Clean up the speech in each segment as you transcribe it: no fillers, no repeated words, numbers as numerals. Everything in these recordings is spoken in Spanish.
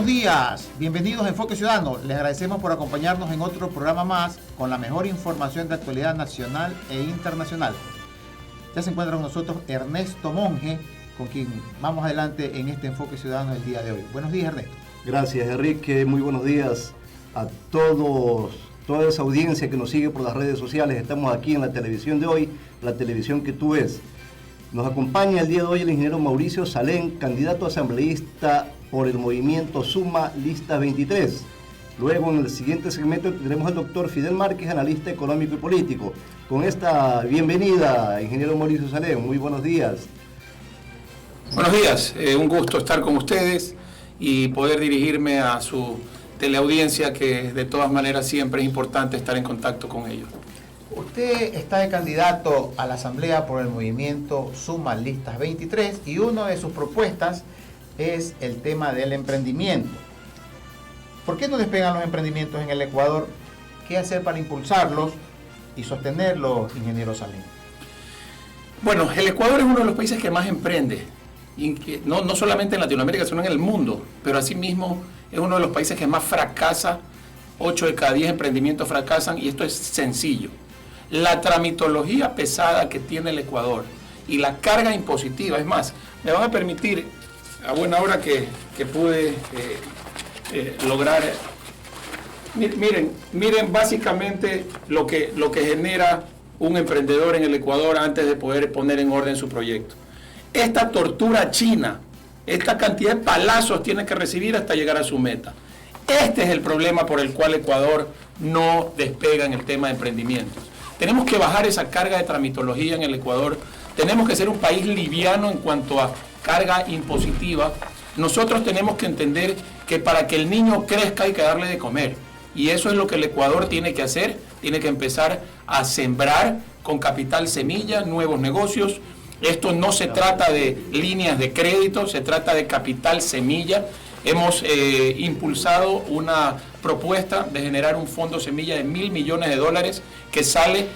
días, bienvenidos a Enfoque Ciudadano. Les agradecemos por acompañarnos en otro programa más con la mejor información de actualidad nacional e internacional. Ya se encuentra con nosotros Ernesto Monge, con quien vamos adelante en este Enfoque Ciudadano del día de hoy. Buenos días, Ernesto. Gracias, Enrique. Muy buenos días a todos, toda esa audiencia que nos sigue por las redes sociales. Estamos aquí en la televisión de hoy, la televisión que tú ves. Nos acompaña el día de hoy el ingeniero Mauricio Salén, candidato asambleísta por el movimiento Suma Lista 23. Luego, en el siguiente segmento, tendremos al doctor Fidel Márquez, analista económico y político. Con esta bienvenida, ingeniero Mauricio Salén, muy buenos días. Buenos días, un gusto estar con ustedes y poder dirigirme a su teleaudiencia, que de todas maneras siempre es importante estar en contacto con ellos. Usted está de candidato a la Asamblea por el movimiento Suma Listas 23 y una de sus propuestas es el tema del emprendimiento. ¿Por qué no despegan los emprendimientos en el Ecuador? ¿Qué hacer para impulsarlos y sostenerlos, ingeniero Salén? Bueno, el Ecuador es uno de los países que más emprende, y que no solamente en Latinoamérica, sino en el mundo, pero asimismo es uno de los países que más fracasa. 8 de cada 10 emprendimientos fracasan, y esto es sencillo. La tramitología pesada que tiene el Ecuador y la carga impositiva, es más, me van a permitir, a buena hora que pude lograr, miren básicamente lo que genera un emprendedor en el Ecuador antes de poder poner en orden su proyecto. Esta tortura china, esta cantidad de palazos tiene que recibir hasta llegar a su meta. Este es el problema por el cual Ecuador no despega en el tema de emprendimientos. Tenemos que bajar esa carga de tramitología en el Ecuador. Tenemos que ser un país liviano en cuanto a carga impositiva. Nosotros tenemos que entender que para que el niño crezca hay que darle de comer. Y eso es lo que el Ecuador tiene que hacer. Tiene que empezar a sembrar con capital semilla, nuevos negocios. Esto no se trata de líneas de crédito, se trata de capital semilla. Hemos impulsado una propuesta de generar un fondo semilla de $1.000 millones que sale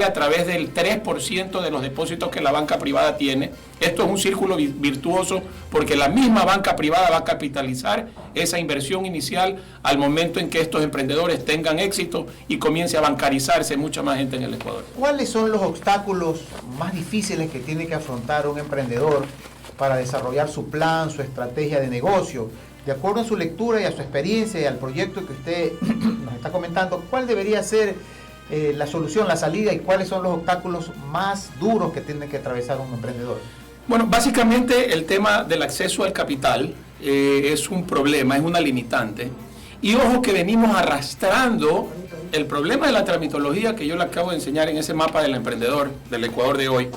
a través del 3% de los depósitos que la banca privada tiene. Esto es un círculo virtuoso, porque la misma banca privada va a capitalizar esa inversión inicial al momento en que estos emprendedores tengan éxito y comience a bancarizarse mucha más gente en el Ecuador. ¿Cuáles son los obstáculos más difíciles que tiene que afrontar un emprendedor para desarrollar su plan, su estrategia de negocio? De acuerdo a su lectura y a su experiencia y al proyecto que usted nos está comentando, ¿cuál debería ser la solución, la salida, y cuáles son los obstáculos más duros que tiene que atravesar un emprendedor? Bueno, básicamente el tema del acceso al capital es un problema, es una limitante. Y ojo que venimos arrastrando el problema de la tramitología, que yo le acabo de enseñar en ese mapa del emprendedor del Ecuador de hoy,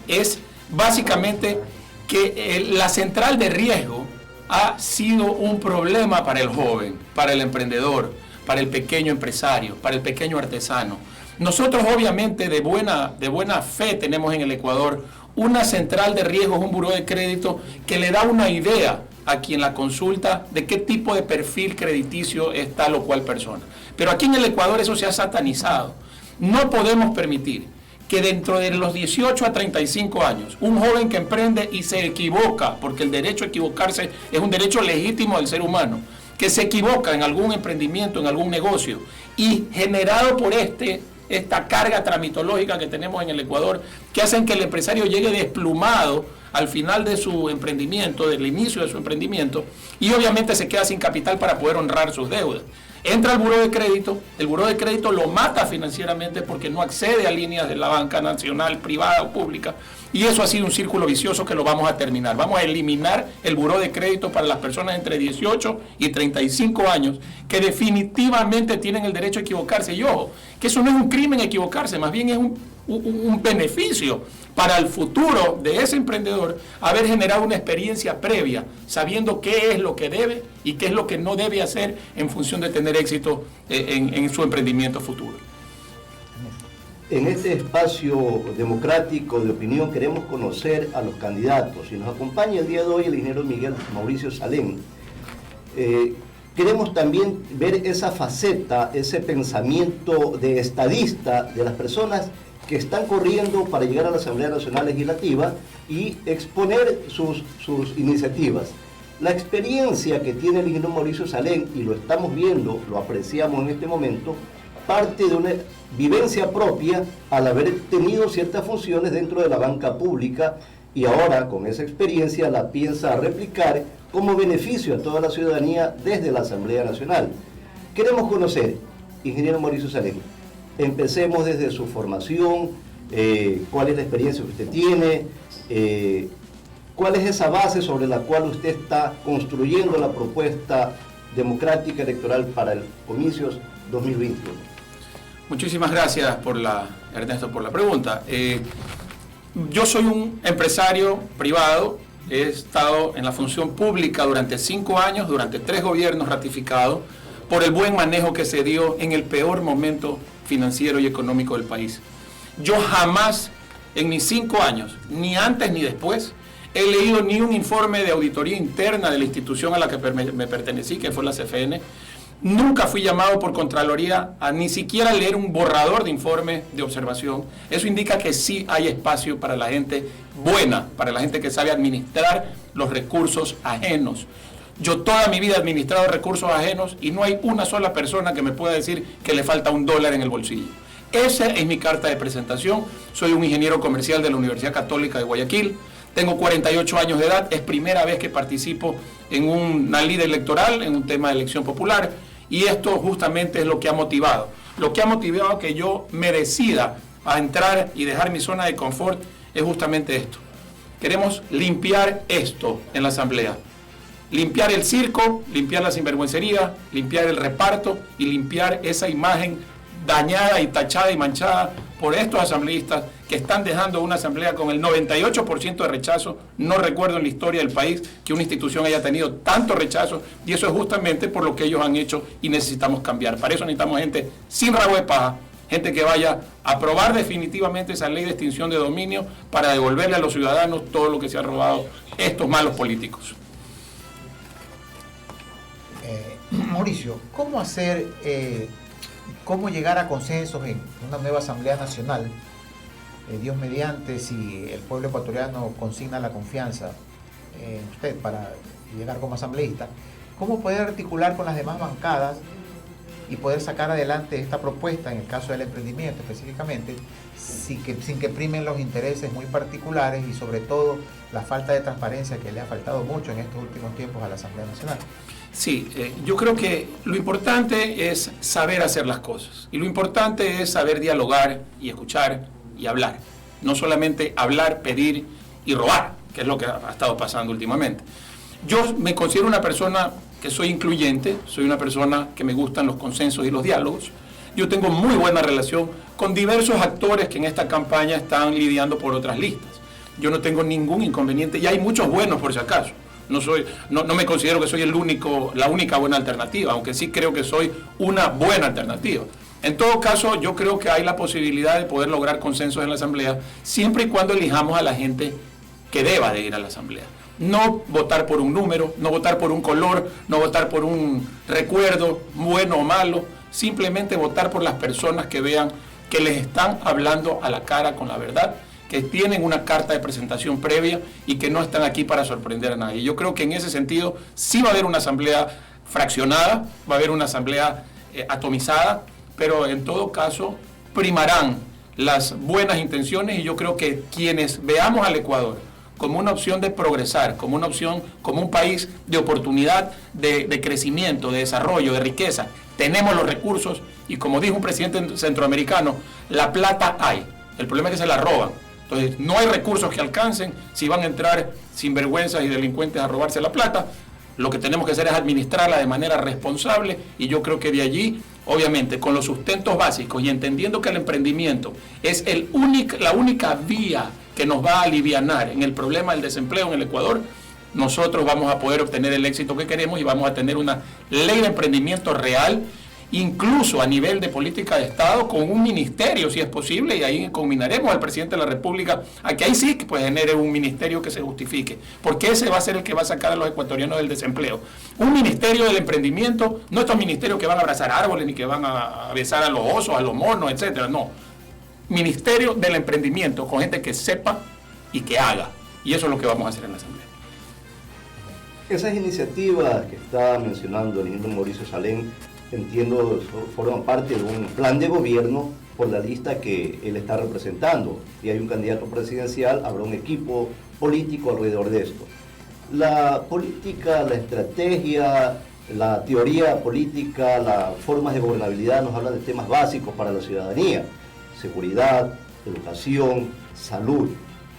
es básicamente que la central de riesgo ha sido un problema para el joven, para el emprendedor, para el pequeño empresario, para el pequeño artesano. Nosotros obviamente de buena fe tenemos en el Ecuador una central de riesgos, un buró de crédito que le da una idea a quien la consulta de qué tipo de perfil crediticio es tal o cual persona. Pero aquí en el Ecuador eso se ha satanizado. No podemos permitir que dentro de los 18 a 35 años, un joven que emprende y se equivoca, porque el derecho a equivocarse es un derecho legítimo del ser humano, que se equivoca en algún emprendimiento, en algún negocio, y generado por esta carga tramitológica que tenemos en el Ecuador, que hacen que el empresario llegue desplumado al final de su emprendimiento, del inicio de su emprendimiento, y obviamente se queda sin capital para poder honrar sus deudas. Entra al buró de crédito, el buró de crédito lo mata financieramente porque no accede a líneas de la banca nacional, privada o pública, y eso ha sido un círculo vicioso que lo vamos a terminar. Vamos a eliminar el buró de crédito para las personas entre 18 y 35 años que definitivamente tienen el derecho a equivocarse. Y ojo, que eso no es un crimen equivocarse, más bien es un beneficio para el futuro de ese emprendedor haber generado una experiencia previa, sabiendo qué es lo que debe y qué es lo que no debe hacer en función de tener éxito en su emprendimiento futuro. En este espacio democrático de opinión queremos conocer a los candidatos, y nos acompaña el día de hoy el ingeniero Miguel Mauricio Salén. Queremos también ver esa faceta, ese pensamiento de estadista de las personas que están corriendo para llegar a la Asamblea Nacional Legislativa y exponer sus iniciativas. La experiencia que tiene el ingeniero Mauricio Salem, y lo estamos viendo, lo apreciamos en este momento, parte de una vivencia propia al haber tenido ciertas funciones dentro de la banca pública, y ahora con esa experiencia la piensa replicar como beneficio a toda la ciudadanía desde la Asamblea Nacional. Queremos conocer, ingeniero Mauricio Salem, empecemos desde su formación, cuál es la experiencia que usted tiene, cuál es esa base sobre la cual usted está construyendo la propuesta democrática electoral para el comicios 2021. Muchísimas gracias Ernesto, por la pregunta. Yo soy un empresario privado, he estado en la función pública durante 5 años, durante 3 gobiernos ratificados, por el buen manejo que se dio en el peor momento financiero y económico del país. Yo jamás, en mis 5 años, ni antes ni después, he leído ni un informe de auditoría interna de la institución a la que me pertenecí, que fue la CFN. Nunca fui llamado por Contraloría a ni siquiera leer un borrador de informe de observación. Eso indica que sí hay espacio para la gente buena, para la gente que sabe administrar los recursos ajenos. Yo toda mi vida he administrado recursos ajenos y no hay una sola persona que me pueda decir que le falta $1 en el bolsillo. Esa es mi carta de presentación. Soy un ingeniero comercial de la Universidad Católica de Guayaquil. Tengo 48 años de edad. Es primera vez que participo en una lida electoral, en un tema de elección popular. Y esto justamente es lo que ha motivado. Lo que ha motivado que yo me decida a entrar y dejar mi zona de confort es justamente esto. Queremos limpiar esto en la Asamblea. Limpiar el circo, limpiar la sinvergüencería, limpiar el reparto y limpiar esa imagen dañada y tachada y manchada por estos asambleístas que están dejando una asamblea con el 98% de rechazo. No recuerdo en la historia del país que una institución haya tenido tanto rechazo, y eso es justamente por lo que ellos han hecho y necesitamos cambiar. Para eso necesitamos gente sin rabo de paja, gente que vaya a aprobar definitivamente esa ley de extinción de dominio para devolverle a los ciudadanos todo lo que se ha robado estos malos políticos. Mauricio, ¿cómo hacer, cómo llegar a consensos en una nueva Asamblea Nacional? Dios mediante, si el pueblo ecuatoriano consigna la confianza en usted para llegar como asambleísta, ¿cómo poder articular con las demás bancadas y poder sacar adelante esta propuesta, en el caso del emprendimiento específicamente, sin que primen los intereses muy particulares y sobre todo la falta de transparencia que le ha faltado mucho en estos últimos tiempos a la Asamblea Nacional? Sí, yo creo que lo importante es saber hacer las cosas, y lo importante es saber dialogar y escuchar y hablar. No solamente hablar, pedir y robar, que es lo que ha estado pasando últimamente. Yo me considero una persona que soy incluyente, soy una persona que me gustan los consensos y los diálogos. Yo tengo muy buena relación con diversos actores que en esta campaña están lidiando por otras listas. Yo no tengo ningún inconveniente, y hay muchos buenos por si acaso. No me considero que soy la única buena alternativa, aunque sí creo que soy una buena alternativa. En todo caso, yo creo que hay la posibilidad de poder lograr consensos en la Asamblea, siempre y cuando elijamos a la gente que deba de ir a la Asamblea. No votar por un número, no votar por un color, no votar por un recuerdo, bueno o malo, simplemente votar por las personas que vean que les están hablando a la cara con la verdad, que tienen una carta de presentación previa y que no están aquí para sorprender a nadie. Yo creo que en ese sentido sí va a haber una asamblea fraccionada, va a haber una asamblea atomizada, pero en todo caso primarán las buenas intenciones, y yo creo que quienes veamos al Ecuador como una opción de progresar, como una opción, como un país de oportunidad, de crecimiento, de desarrollo, de riqueza, tenemos los recursos, y como dijo un presidente centroamericano, la plata hay, el problema es que se la roban. Entonces, no hay recursos que alcancen si van a entrar sinvergüenzas y delincuentes a robarse la plata. Lo que tenemos que hacer es administrarla de manera responsable, y yo creo que de allí, obviamente, con los sustentos básicos y entendiendo que el emprendimiento es la única vía que nos va a alivianar en el problema del desempleo en el Ecuador, nosotros vamos a poder obtener el éxito que queremos y vamos a tener una ley de emprendimiento real, incluso a nivel de política de Estado, con un ministerio si es posible, y ahí combinaremos al presidente de la República a que ahí sí que pues genere un ministerio que se justifique, porque ese va a ser el que va a sacar a los ecuatorianos del desempleo. Un ministerio del emprendimiento, no estos ministerios que van a abrazar árboles ni que van a besar a los osos, a los monos, etcétera, no. Ministerio del emprendimiento, con gente que sepa y que haga, y eso es lo que vamos a hacer en la Asamblea. Esas iniciativas que está mencionando el ingeniero Mauricio Salem, entiendo, forman parte de un plan de gobierno por la lista que él está representando. Y hay un candidato presidencial, habrá un equipo político alrededor de esto. La política, la estrategia, la teoría política, las formas de gobernabilidad nos hablan de temas básicos para la ciudadanía: seguridad, educación, salud.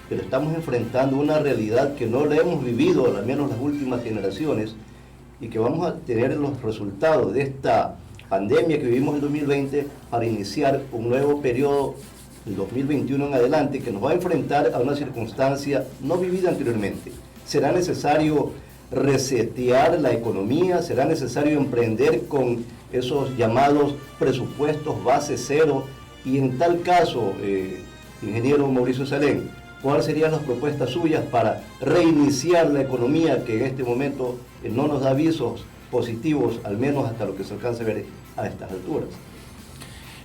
Pero estamos enfrentando una realidad que no la hemos vivido, al menos las últimas generaciones, y que vamos a tener los resultados de esta pandemia que vivimos en 2020 para iniciar un nuevo periodo, el 2021 en adelante, que nos va a enfrentar a una circunstancia no vivida anteriormente. Será necesario resetear la economía, será necesario emprender con esos llamados presupuestos base cero, y en tal caso, ingeniero Mauricio Salem, ¿cuáles serían las propuestas suyas para reiniciar la economía que en este momento no nos da avisos positivos, al menos hasta lo que se alcance a ver a estas alturas?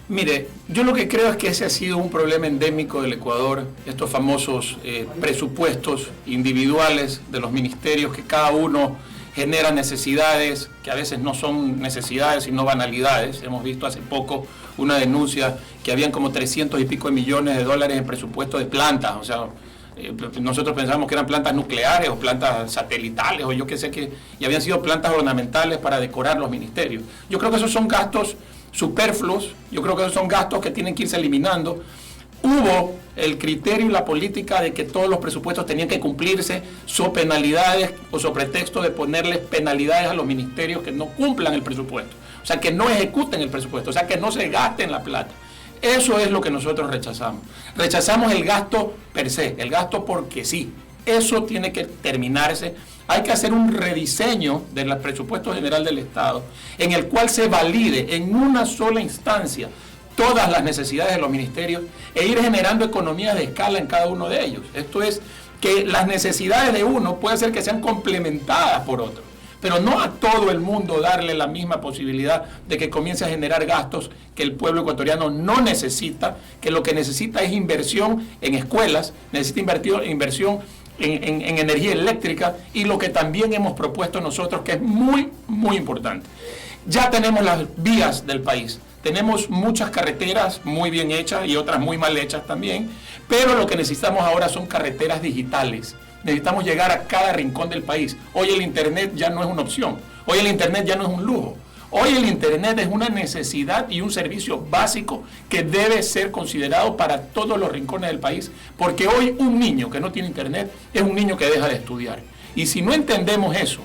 Mire, yo lo que creo es que ese ha sido un problema endémico del Ecuador, estos famosos presupuestos individuales de los ministerios, que cada uno genera necesidades que a veces no son necesidades sino banalidades. Hemos visto hace poco una denuncia que habían como 300 y pico de millones de dólares en presupuesto de plantas. O sea, nosotros pensábamos que eran plantas nucleares o plantas satelitales o yo qué sé qué, y habían sido plantas ornamentales para decorar los ministerios. Yo creo que esos son gastos superfluos, yo creo que esos son gastos que tienen que irse eliminando. Hubo el criterio y la política de que todos los presupuestos tenían que cumplirse sobre penalidades o sobre pretexto de ponerles penalidades a los ministerios que no cumplan el presupuesto, o sea, que no ejecuten el presupuesto, o sea, que no se gasten la plata. Eso es lo que nosotros rechazamos. Rechazamos el gasto per se, el gasto porque sí. Eso tiene que terminarse. Hay que hacer un rediseño del presupuesto general del Estado en el cual se valide en una sola instancia todas las necesidades de los ministerios e ir generando economías de escala en cada uno de ellos. Esto es, que las necesidades de uno puede ser que sean complementadas por otro, pero no a todo el mundo darle la misma posibilidad de que comience a generar gastos que el pueblo ecuatoriano no necesita, que lo que necesita es inversión en escuelas, necesita inversión en energía eléctrica, y lo que también hemos propuesto nosotros, que es muy, muy importante. Ya tenemos las vías del país. Tenemos muchas carreteras muy bien hechas y otras muy mal hechas también, pero lo que necesitamos ahora son carreteras digitales. Necesitamos llegar a cada rincón del país. Hoy el Internet ya no es una opción. Hoy el Internet ya no es un lujo. Hoy el Internet es una necesidad y un servicio básico que debe ser considerado para todos los rincones del país, porque hoy un niño que no tiene Internet es un niño que deja de estudiar. Y si no entendemos eso,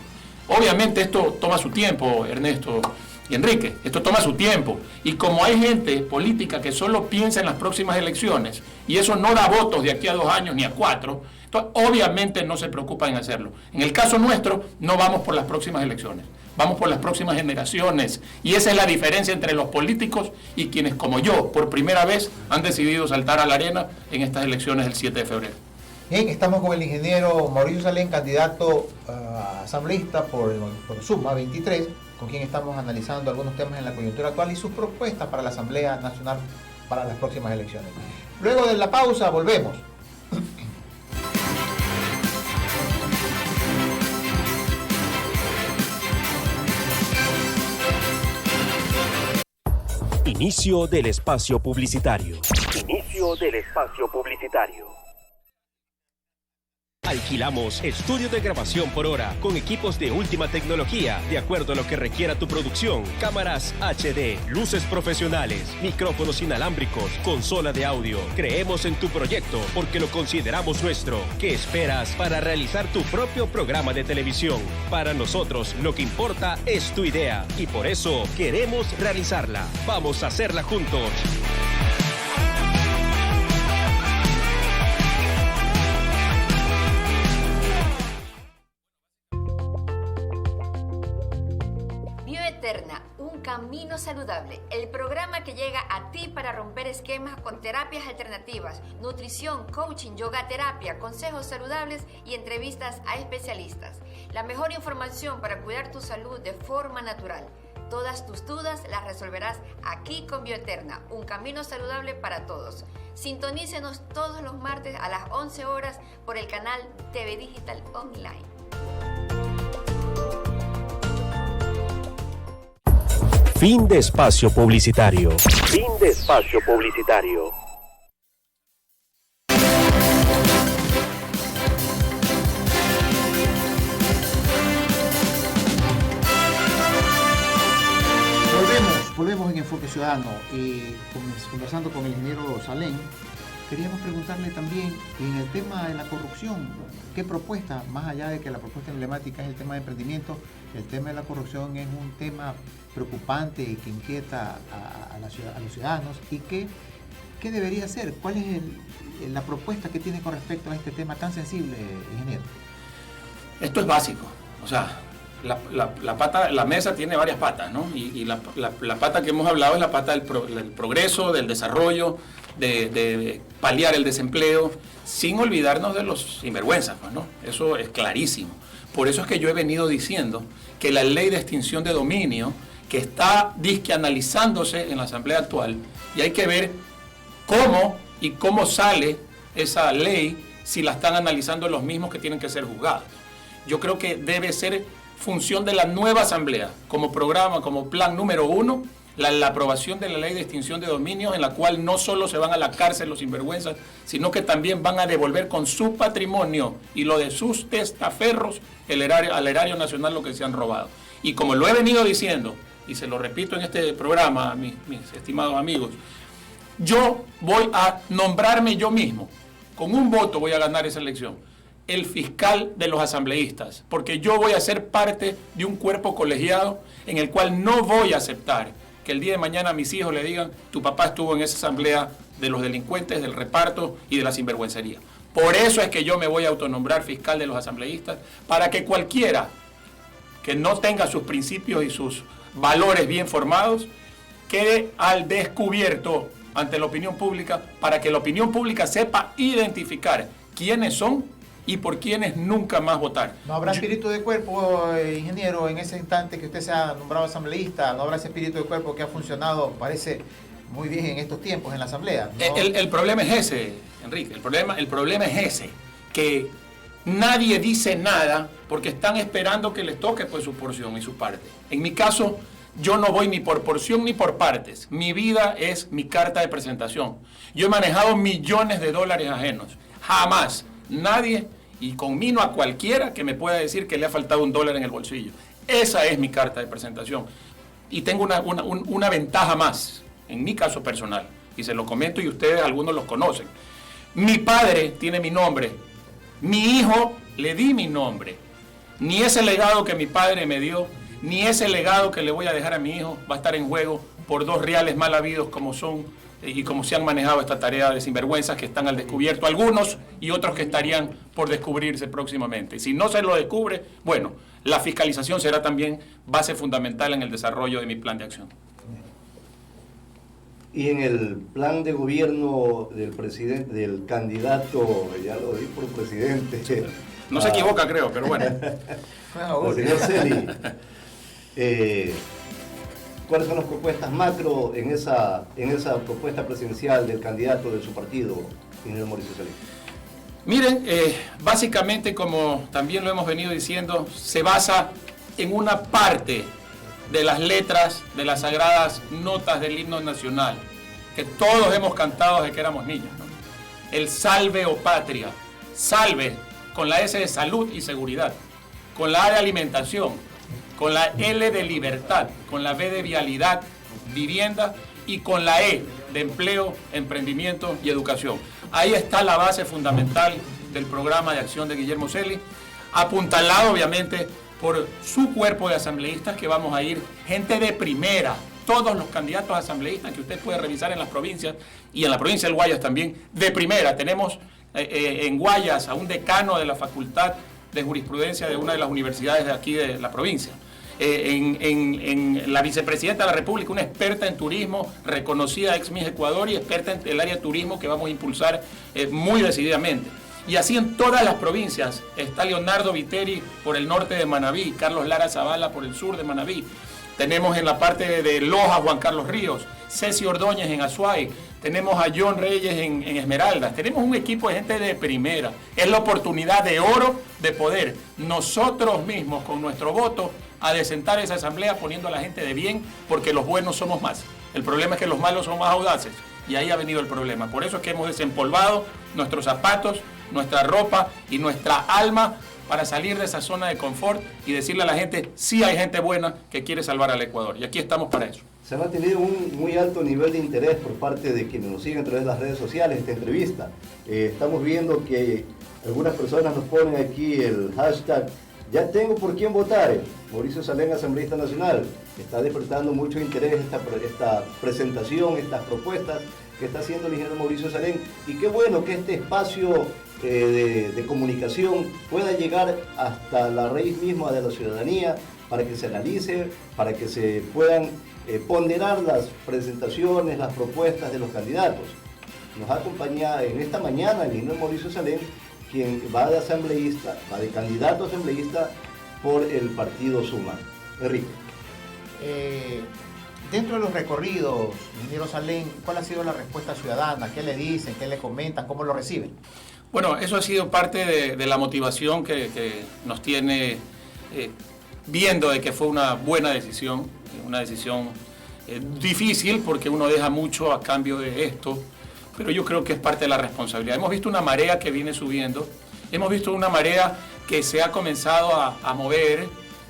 obviamente esto toma su tiempo, Ernesto y Enrique, esto toma su tiempo, y como hay gente política que solo piensa en las próximas elecciones, y eso no da votos de aquí a 2 años ni a 4, entonces obviamente no se preocupa en hacerlo. En el caso nuestro, no vamos por las próximas elecciones, vamos por las próximas generaciones, y esa es la diferencia entre los políticos y quienes, como yo, por primera vez han decidido saltar a la arena en estas elecciones del 7 de febrero. Bien, estamos con el ingeniero Mauricio Salem, candidato asambleísta por Suma 23, con quien estamos analizando algunos temas en la coyuntura actual y sus propuestas para la Asamblea Nacional para las próximas elecciones. Luego de la pausa, volvemos. Inicio del espacio publicitario. Inicio del espacio publicitario. Alquilamos estudio de grabación por hora con equipos de última tecnología, de acuerdo a lo que requiera tu producción. Cámaras HD, luces profesionales, micrófonos inalámbricos, consola de audio. Creemos en tu proyecto porque lo consideramos nuestro. ¿Qué esperas para realizar tu propio programa de televisión? Para nosotros lo que importa es tu idea y por eso queremos realizarla. Vamos a hacerla juntos. Bioeterna, un camino saludable, el programa que llega a ti para romper esquemas con terapias alternativas, nutrición, coaching, yoga terapia, consejos saludables y entrevistas a especialistas. La mejor información para cuidar tu salud de forma natural. Todas tus dudas las resolverás aquí con Bioeterna, un camino saludable para todos. Sintonícenos todos los martes a las 11 horas por el canal TV Digital Online. Fin de espacio publicitario. Fin de espacio publicitario. Volvemos en Enfoque Ciudadano y conversando con el ingeniero Salén, queríamos preguntarle también en el tema de la corrupción, ¿qué propuesta, más allá de que la propuesta emblemática es el tema de emprendimiento, el tema de la corrupción es un tema preocupante y que inquieta a los ciudadanos? ¿Y qué debería hacer? ¿Cuál es la propuesta que tiene con respecto a este tema tan sensible, ingeniero? Esto es básico, o sea, la mesa tiene varias patas, ¿no? Y la pata que hemos hablado es la pata del progreso, del desarrollo, de paliar el desempleo, sin olvidarnos de los sinvergüenzas, ¿no? Eso es clarísimo. Por eso es que yo he venido diciendo que la ley de extinción de dominio, que está disque analizándose en la Asamblea actual, y hay que ver cómo sale esa ley si la están analizando los mismos que tienen que ser juzgados. Yo creo que debe ser función de la nueva Asamblea, como programa, como plan número 1, la aprobación de la ley de extinción de dominios, en la cual no solo se van a la cárcel los sinvergüenzas, sino que también van a devolver con su patrimonio y lo de sus testaferros al erario nacional lo que se han robado. Y como lo he venido diciendo, y se lo repito en este programa, mis estimados amigos, yo voy a nombrarme yo mismo, con un voto voy a ganar esa elección, el fiscal de los asambleístas, porque yo voy a ser parte de un cuerpo colegiado en el cual no voy a aceptar que el día de mañana a mis hijos le digan, tu papá estuvo en esa asamblea de los delincuentes, del reparto y de la sinvergüencería. Por eso es que yo me voy a autonombrar fiscal de los asambleístas, para que cualquiera que no tenga sus principios y sus valores bien formados, quede al descubierto ante la opinión pública, para que la opinión pública sepa identificar quiénes son y por quienes nunca más votar. ¿No habrá espíritu de cuerpo, ingeniero, en ese instante que usted se ha nombrado asambleísta? ¿No habrá ese espíritu de cuerpo que ha funcionado, parece, muy bien en estos tiempos en la Asamblea? ¿No? El problema es ese, Enrique. El problema es ese, que nadie dice nada porque están esperando que les toque pues su porción y su parte. En mi caso, yo no voy ni por porción ni por partes. Mi vida es mi carta de presentación. Yo he manejado millones de dólares ajenos. Jamás nadie, y conmino a cualquiera que me pueda decir que le ha faltado $1 en el bolsillo. Esa es mi carta de presentación. Y tengo una ventaja más, en mi caso personal, y se lo comento y ustedes algunos los conocen. Mi padre tiene mi nombre, mi hijo le di mi nombre. Ni ese legado que mi padre me dio, ni ese legado que le voy a dejar a mi hijo va a estar en juego por 2 reales mal habidos como son y como se han manejado esta tarea de sinvergüenzas que están al descubierto algunos y otros que estarían por descubrirse próximamente. Y si no se lo descubre, bueno, la fiscalización será también base fundamental en el desarrollo de mi plan de acción. Y en el plan de gobierno del presidente, del candidato, ya lo di por presidente. No se equivoca, creo, pero bueno. El señor Celi, ¿cuáles son las propuestas macro en esa propuesta presidencial del candidato de su partido, ingeniero Mauricio Celi? Miren, básicamente, como también lo hemos venido diciendo, se basa en una parte de las letras de las sagradas notas del himno nacional, que todos hemos cantado desde que éramos niños, ¿no? El salve o patria, salve con la S de salud y seguridad, con la A de alimentación, con la L de libertad, con la V de vialidad, vivienda y con la E de empleo, emprendimiento y educación. Ahí está la base fundamental del programa de acción de Guillermo Celi, apuntalado obviamente por su cuerpo de asambleístas, que vamos a ir gente de primera, todos los candidatos asambleístas que usted puede revisar en las provincias y en la provincia del Guayas también, de primera. Tenemos en Guayas a un decano de la Facultad de Jurisprudencia de una de las universidades de aquí de la provincia. En la vicepresidenta de la República, una experta en turismo, reconocida ex Miss Ecuador y experta en el área de turismo que vamos a impulsar muy decididamente. Y así en todas las provincias está Leonardo Viteri por el norte de Manabí, Carlos Lara Zavala por el sur de Manabí. Tenemos en la parte de Loja Juan Carlos Ríos, Ceci Ordóñez en Azuay, tenemos a John Reyes en Esmeraldas, tenemos un equipo de gente de primera. Es la oportunidad de oro de poder nosotros mismos con nuestro voto a desentar esa asamblea poniendo a la gente de bien, porque los buenos somos más. El problema es que los malos son más audaces, y ahí ha venido el problema. Por eso es que hemos desempolvado nuestros zapatos, nuestra ropa y nuestra alma para salir de esa zona de confort y decirle a la gente, sí hay gente buena que quiere salvar al Ecuador, y aquí estamos para eso. Se ha mantenido un muy alto nivel de interés por parte de quienes nos siguen a través de las redes sociales esta entrevista. Estamos viendo que algunas personas nos ponen aquí el hashtag "Ya tengo por quién votar". Mauricio Salén, asambleísta nacional. Está despertando mucho interés esta presentación, estas propuestas que está haciendo el ingeniero Mauricio Salén. Y qué bueno que este espacio de comunicación pueda llegar hasta la raíz misma de la ciudadanía, para que se analice, para que se puedan ponderar las presentaciones, las propuestas de los candidatos. Nos acompaña en esta mañana el ingeniero Mauricio Salén, quien va de asambleísta, va de candidato asambleísta por el partido Suma. Enrique. Dentro de los recorridos, ingeniero Salén, ¿cuál ha sido la respuesta ciudadana? ¿Qué le dicen? ¿Qué le comentan? ¿Cómo lo reciben? Bueno, eso ha sido parte de la motivación que nos tiene viendo de que fue una buena decisión, una decisión difícil porque uno deja mucho a cambio de esto, pero yo creo que es parte de la responsabilidad. Hemos visto una marea que viene subiendo, hemos visto una marea que se ha comenzado a mover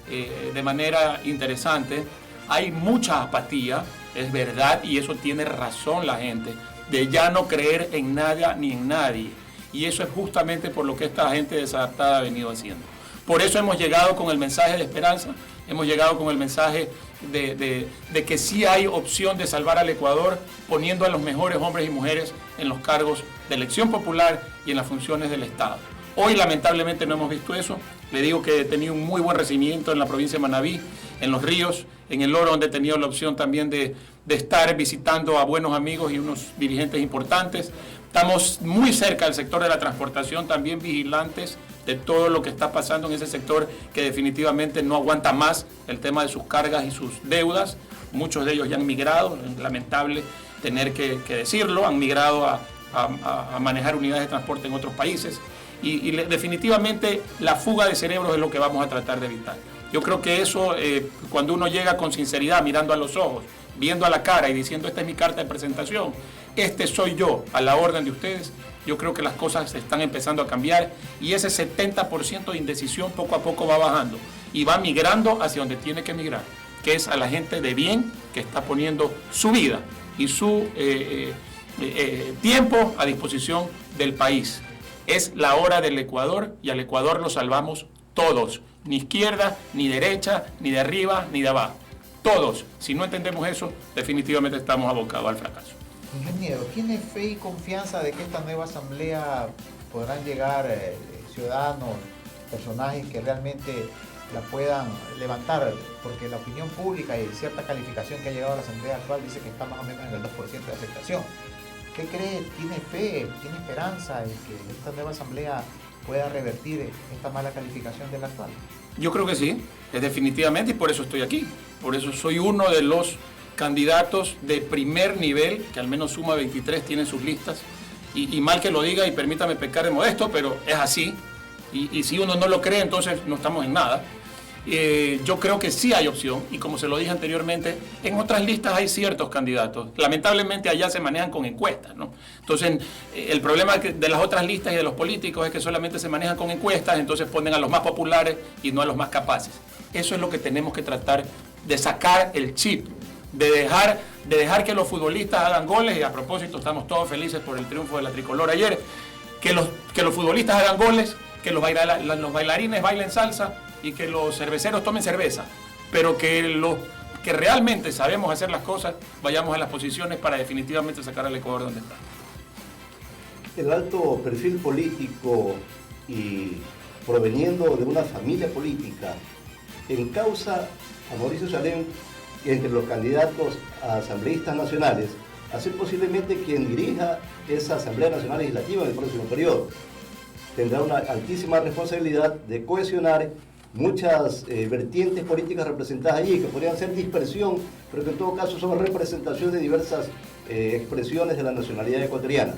de manera interesante. Hay mucha apatía, es verdad, y eso tiene razón la gente, de ya no creer en nada ni en nadie. Y eso es justamente por lo que esta gente desadaptada ha venido haciendo. Por eso hemos llegado con el mensaje de esperanza, hemos llegado con el mensaje de que sí hay opción de salvar al Ecuador, poniendo a los mejores hombres y mujeres en los cargos de elección popular y en las funciones del Estado. Hoy lamentablemente no hemos visto eso. Le digo que he tenido un muy buen recibimiento en la provincia de Manabí, en Los Ríos, en El Oro, donde he tenido la opción también de estar visitando a buenos amigos y unos dirigentes importantes. Estamos muy cerca del sector de la transportación, también vigilantes de todo lo que está pasando en ese sector que definitivamente no aguanta más el tema de sus cargas y sus deudas. Muchos de ellos ya han migrado, es lamentable tener que decirlo, han migrado a manejar unidades de transporte en otros países y definitivamente la fuga de cerebros es lo que vamos a tratar de evitar. Yo creo que eso, cuando uno llega con sinceridad, mirando a los ojos, viendo a la cara y diciendo esta es mi carta de presentación, este soy yo a la orden de ustedes, yo creo que las cosas están empezando a cambiar y ese 70% de indecisión poco a poco va bajando y va migrando hacia donde tiene que migrar, que es a la gente de bien que está poniendo su vida y su tiempo a disposición del país. Es la hora del Ecuador y al Ecuador lo salvamos todos, ni izquierda, ni derecha, ni de arriba, ni de abajo. Todos. Si no entendemos eso, definitivamente estamos abocados al fracaso. Ingeniero, ¿tiene fe y confianza de que esta nueva asamblea podrán llegar ciudadanos, personajes que realmente la puedan levantar? Porque la opinión pública y cierta calificación que ha llegado a la asamblea actual dice que está más o menos en el 2% de aceptación. ¿Qué cree? ¿Tiene fe? ¿Tiene esperanza en que esta nueva asamblea pueda revertir esta mala calificación de la actual? Yo creo que sí, es definitivamente, y por eso estoy aquí. Por eso soy uno de los candidatos de primer nivel, que al menos Suma 23 tiene sus listas. Y mal que lo diga, y permítame pecar de modesto, pero es así. Y si uno no lo cree, entonces no estamos en nada. Yo creo que sí hay opción, y como se lo dije anteriormente, en otras listas hay ciertos candidatos. Lamentablemente allá se manejan con encuestas, ¿no? Entonces, el problema de las otras listas y de los políticos es que solamente se manejan con encuestas, entonces ponen a los más populares y no a los más capaces. Eso es lo que tenemos que tratar de sacar el chip, de dejar que los futbolistas hagan goles, y a propósito estamos todos felices por el triunfo de la tricolor ayer, que los futbolistas hagan goles, que los bailarines bailen salsa y que los cerveceros tomen cerveza, pero que los que realmente sabemos hacer las cosas vayamos a las posiciones para definitivamente sacar al Ecuador donde está. El alto perfil político y proveniendo de una familia política encausa a Mauricio Salén entre los candidatos a asambleístas nacionales a ser posiblemente quien dirija esa Asamblea Nacional Legislativa en el próximo periodo. Tendrá una altísima responsabilidad de cohesionar muchas vertientes políticas representadas allí, que podrían ser dispersión, pero que en todo caso son representación de diversas expresiones de la nacionalidad ecuatoriana.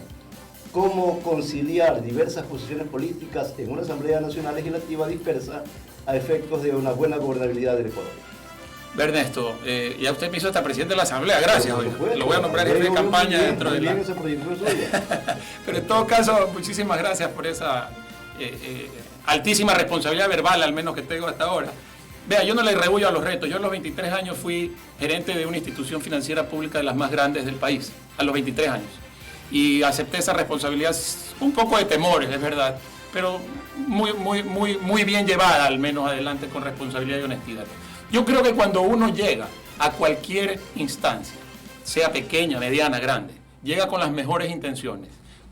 ¿Cómo conciliar diversas posiciones políticas en una Asamblea Nacional Legislativa dispersa a efectos de una buena gobernabilidad del Ecuador. Ernesto, ya usted me hizo hasta presidente de la Asamblea, gracias. Por supuesto, Lo voy a nombrar jefe de campaña dentro de la... esa proyección suya. Pero en todo caso, muchísimas gracias por esa altísima responsabilidad verbal, al menos que tengo hasta ahora. Vea, yo no le rehuyo a los retos. Yo a los 23 años fui gerente de una institución financiera pública de las más grandes del país, a los 23 años. Y acepté esa responsabilidad, un poco de temores, es verdad, pero muy bien llevada, al menos adelante, con responsabilidad y honestidad. Yo creo que cuando uno llega a cualquier instancia, sea pequeña, mediana, grande, llega con las mejores intenciones,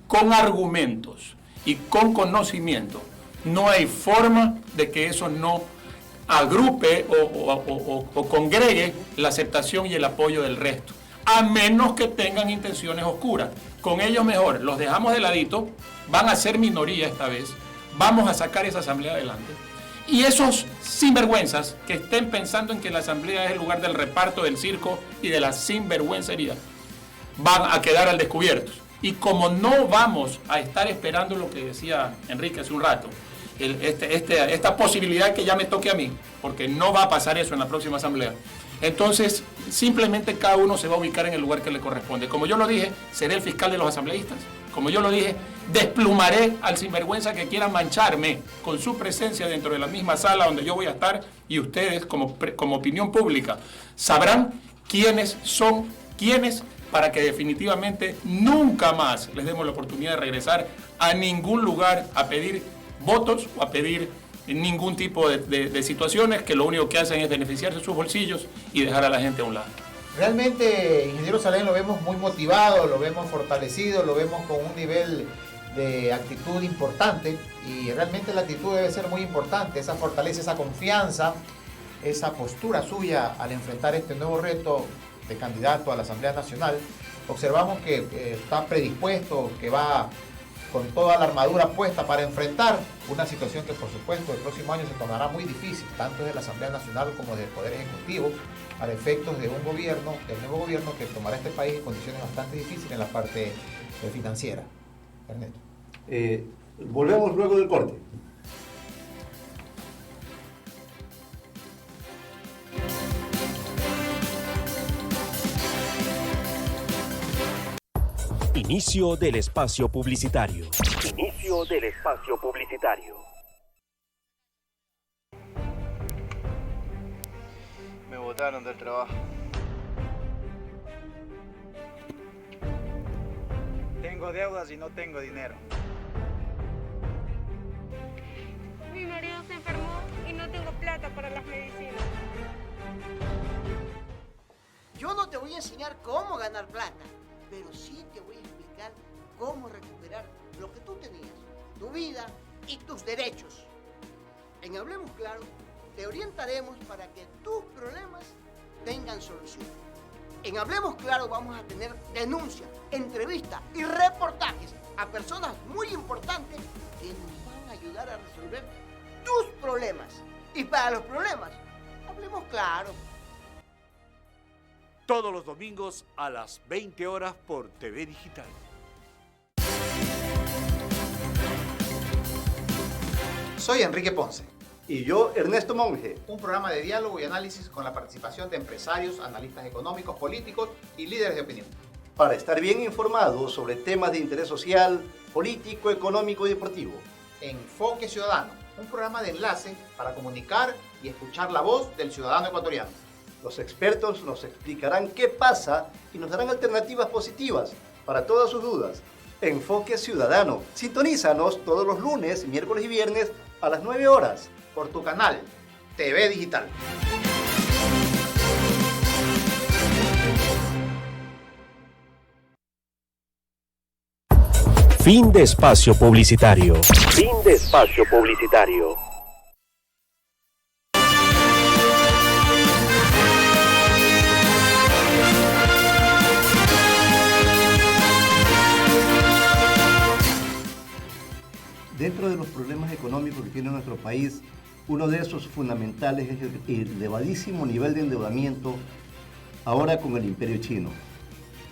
con argumentos y con conocimiento, no hay forma de que eso no agrupe o congregue la aceptación y el apoyo del resto, a menos que tengan intenciones oscuras. Con ellos mejor, los dejamos de ladito, van a ser minoría esta vez, vamos a sacar esa asamblea adelante. Y esos sinvergüenzas que estén pensando en que la asamblea es el lugar del reparto, del circo y de la sinvergüencería, van a quedar al descubierto. Y como no vamos a estar esperando lo que decía Enrique hace un rato, esta posibilidad que ya me toque a mí, porque no va a pasar eso en la próxima asamblea, entonces simplemente cada uno se va a ubicar en el lugar que le corresponde. Como yo lo dije, seré el fiscal de los asambleístas. Como yo lo dije, desplumaré al sinvergüenza que quiera mancharme con su presencia dentro de la misma sala donde yo voy a estar, y ustedes como opinión pública sabrán quiénes son quiénes, para que definitivamente nunca más les demos la oportunidad de regresar a ningún lugar a pedir votos o a pedir ningún tipo de situaciones que lo único que hacen es beneficiarse de sus bolsillos y dejar a la gente a un lado. Realmente, ingeniero Salén, lo vemos muy motivado, lo vemos fortalecido, lo vemos con un nivel de actitud importante, y realmente la actitud debe ser muy importante, esa fortaleza, esa confianza, esa postura suya al enfrentar este nuevo reto de candidato a la Asamblea Nacional. Observamos que está predispuesto, que va con toda la armadura puesta para enfrentar una situación que, por supuesto, el próximo año se tornará muy difícil, tanto desde la Asamblea Nacional como desde el Poder Ejecutivo, a efectos de un gobierno, del nuevo gobierno que tomará este país en condiciones bastante difíciles en la parte financiera. Ernesto. Volvemos luego del corte. Inicio del espacio publicitario. Inicio del espacio publicitario. Me botaron del trabajo. Tengo deudas y no tengo dinero. Mi marido se enfermó y no tengo plata para las medicinas. Yo no te voy a enseñar cómo ganar plata, pero sí te voy a explicar cómo recuperar lo que tú tenías, tu vida y tus derechos. En Hablemos Claro, te orientaremos para que tus problemas tengan solución. En Hablemos Claro vamos a tener denuncias, entrevistas y reportajes a personas muy importantes que nos van a ayudar a resolver tus problemas. Y para los problemas, Hablemos Claro. Todos los domingos a las 20 horas por TV Digital. Soy Enrique Ponce. Y yo, Ernesto Monge. Un programa de diálogo y análisis con la participación de empresarios, analistas económicos, políticos y líderes de opinión. Para estar bien informados sobre temas de interés social, político, económico y deportivo. Enfoque Ciudadano, un programa de enlace para comunicar y escuchar la voz del ciudadano ecuatoriano. Los expertos nos explicarán qué pasa y nos darán alternativas positivas para todas sus dudas. Enfoque Ciudadano. Sintonízanos todos los lunes, miércoles y viernes a las 9 horas. Por tu canal TV Digital. Fin de espacio publicitario. Fin de espacio publicitario. Dentro de los problemas económicos que tiene nuestro país, uno de esos fundamentales es el elevadísimo nivel de endeudamiento ahora con el imperio chino.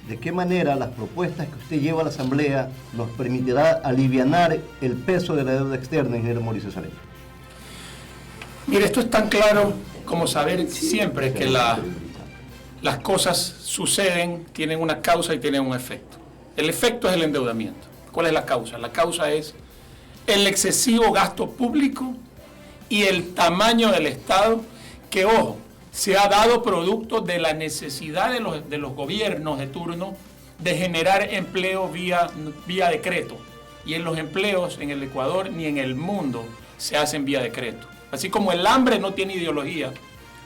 ¿De qué manera las propuestas que usted lleva a la Asamblea nos permitirá alivianar el peso de la deuda externa, ingeniero Mauricio Salén? Mire, esto es tan claro como saber siempre que las cosas suceden, tienen una causa y tienen un efecto. El efecto es el endeudamiento. ¿Cuál es la causa? La causa es el excesivo gasto público y el tamaño del Estado que, ojo, se ha dado producto de la necesidad de los gobiernos de turno de generar empleo vía decreto. Y en los empleos en el Ecuador ni en el mundo se hacen vía decreto. Así como el hambre no tiene ideología,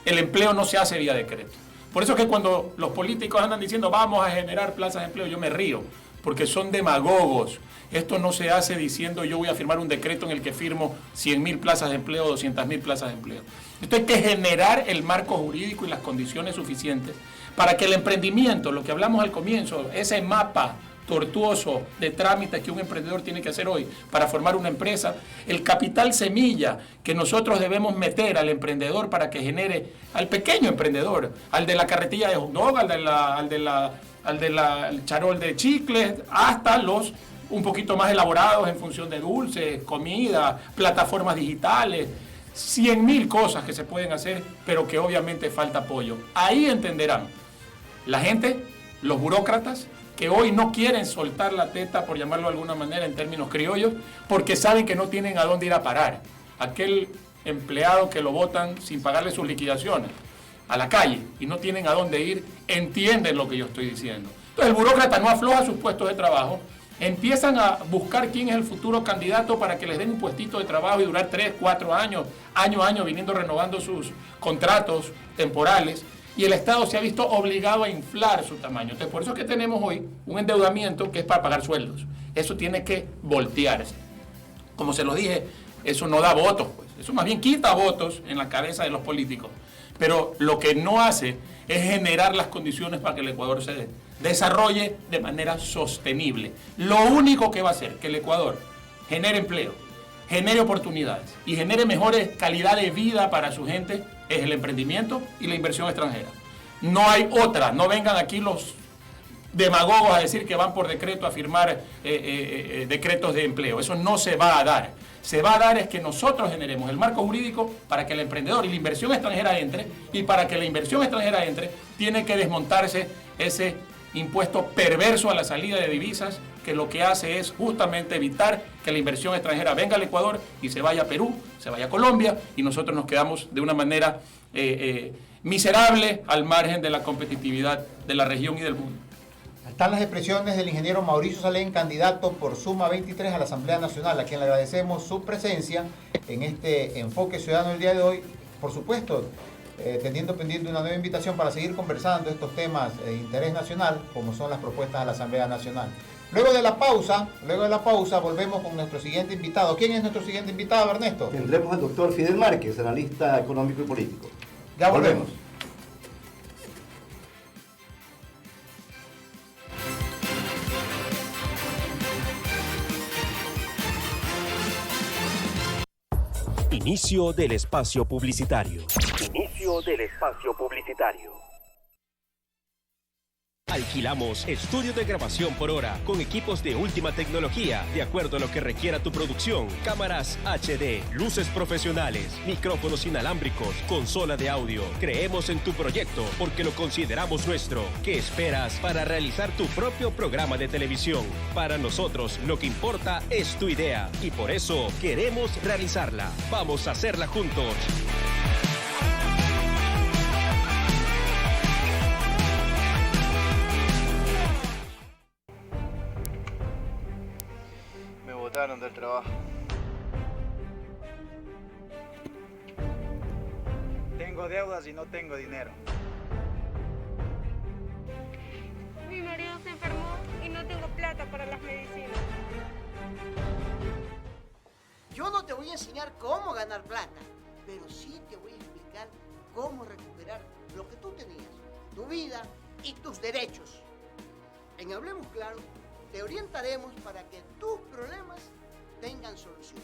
el empleo no se hace vía decreto. Por eso es que cuando los políticos andan diciendo vamos a generar plazas de empleo, yo me río, porque son demagogos. Esto no se hace diciendo yo voy a firmar un decreto en el que firmo 100.000 plazas de empleo o 200.000 plazas de empleo. Esto hay que generar el marco jurídico y las condiciones suficientes para que el emprendimiento, lo que hablamos al comienzo, ese mapa tortuoso de trámites que un emprendedor tiene que hacer hoy para formar una empresa, el capital semilla que nosotros debemos meter al emprendedor para que genere, al pequeño emprendedor, al de la carretilla de hot dog, al del charol de chicles, hasta los un poquito más elaborados en función de dulces, comida, plataformas digitales, 100.000 cosas que se pueden hacer, pero que obviamente falta apoyo. Ahí entenderán la gente, los burócratas, que hoy no quieren soltar la teta, por llamarlo de alguna manera en términos criollos, porque saben que no tienen a dónde ir a parar. Aquel empleado que lo botan sin pagarle sus liquidaciones a la calle y no tienen a dónde ir, entienden lo que yo estoy diciendo. Entonces el burócrata no afloja sus puestos de trabajo, empiezan a buscar quién es el futuro candidato para que les den un puestito de trabajo y durar 3, 4 años, año a año, viniendo renovando sus contratos temporales, y el Estado se ha visto obligado a inflar su tamaño. Entonces, por eso es que tenemos hoy un endeudamiento que es para pagar sueldos. Eso tiene que voltearse. Como se lo dije, eso no da votos, pues. Eso más bien quita votos en la cabeza de los políticos. Pero lo que no hace es generar las condiciones para que el Ecuador se desarrolle de manera sostenible. Lo único que va a hacer que el Ecuador genere empleo, genere oportunidades y genere mejores calidad de vida para su gente es el emprendimiento y la inversión extranjera. No hay otra. No vengan aquí los demagogos a decir que van por decreto a firmar decretos de empleo. Eso no se va a dar. Se va a dar es que nosotros generemos el marco jurídico para que el emprendedor y la inversión extranjera entre, y para que la inversión extranjera entre, tiene que desmontarse ese impuesto perverso a la salida de divisas, que lo que hace es justamente evitar que la inversión extranjera venga al Ecuador y se vaya a Perú, se vaya a Colombia, y nosotros nos quedamos de una manera miserable al margen de la competitividad de la región y del mundo. Están las expresiones del ingeniero Mauricio Salén, candidato por Suma 23 a la Asamblea Nacional, a quien le agradecemos su presencia en este enfoque ciudadano el día de hoy. Por supuesto, teniendo pendiente una nueva invitación para seguir conversando estos temas de interés nacional, como son las propuestas de la Asamblea Nacional. Luego de la pausa, volvemos con nuestro siguiente invitado. ¿Quién es nuestro siguiente invitado, Ernesto? Tendremos al doctor Fidel Márquez, analista económico y político. Ya volvemos. Inicio del espacio publicitario. Inicio del espacio publicitario. Alquilamos estudios de grabación por hora con equipos de última tecnología, de acuerdo a lo que requiera tu producción. Cámaras HD, luces profesionales, micrófonos inalámbricos, consola de audio. Creemos en tu proyecto porque lo consideramos nuestro. ¿Qué esperas para realizar tu propio programa de televisión? Para nosotros lo que importa es tu idea y por eso queremos realizarla. Vamos a hacerla juntos. Botaron del trabajo. Tengo deudas y no tengo dinero. Mi marido se enfermó y no tengo plata para las medicinas. Yo no te voy a enseñar cómo ganar plata, pero sí te voy a explicar cómo recuperar lo que tú tenías, tu vida y tus derechos. En Hablemos Claro, te orientaremos para que tus problemas tengan solución.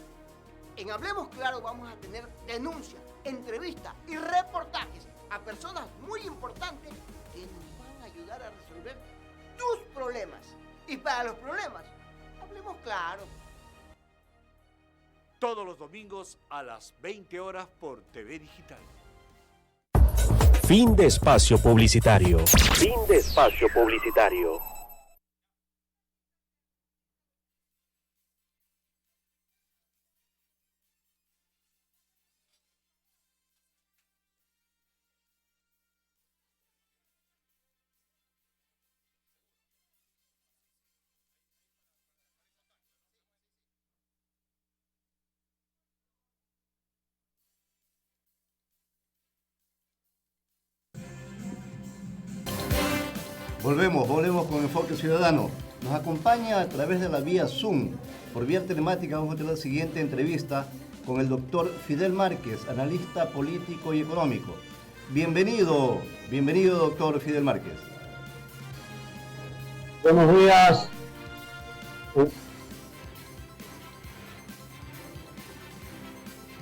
En Hablemos Claro vamos a tener denuncias, entrevistas y reportajes a personas muy importantes que nos van a ayudar a resolver tus problemas. Y para los problemas, hablemos claro. Todos los domingos a las 20 horas por TV Digital. Fin de espacio publicitario. Fin de espacio publicitario. Volvemos con Enfoque Ciudadano. Nos acompaña a través de la vía Zoom. Por vía telemática vamos a tener la siguiente entrevista con el doctor Fidel Márquez, analista político y económico. Bienvenido doctor Fidel Márquez. Buenos días.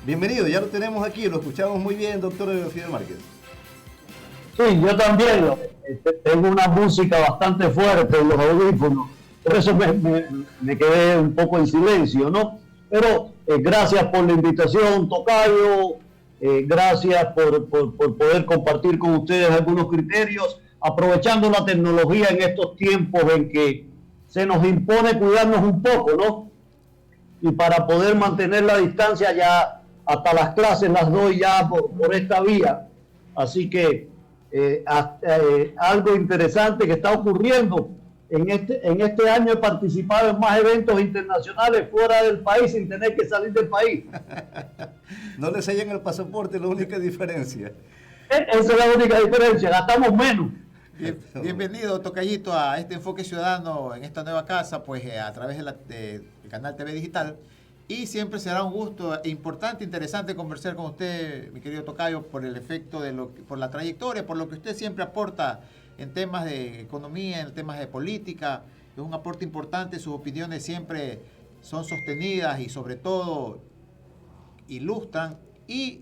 Bienvenido, ya lo tenemos aquí, lo escuchamos muy bien, doctor Fidel Márquez. Sí, yo también tengo una música bastante fuerte en los audífonos, por eso me quedé un poco en silencio, ¿no? Pero gracias por la invitación, tocayo, gracias por poder compartir con ustedes algunos criterios, aprovechando la tecnología en estos tiempos en que se nos impone cuidarnos un poco, ¿no? Y para poder mantener la distancia ya hasta las clases las doy ya por esta vía, así que algo interesante que está ocurriendo. En este año he participado en más eventos internacionales fuera del país sin tener que salir del país. No le sellan el pasaporte, la única diferencia. Esa es la única diferencia, gastamos menos. Bienvenido, tocayito, a este Enfoque Ciudadano en esta nueva casa, pues a través del canal TV Digital. Y siempre será un gusto importante, interesante conversar con usted, mi querido tocayo, por el efecto por la trayectoria, por lo que usted siempre aporta en temas de economía, en temas de política. Es un aporte importante, sus opiniones siempre son sostenidas y sobre todo ilustran, y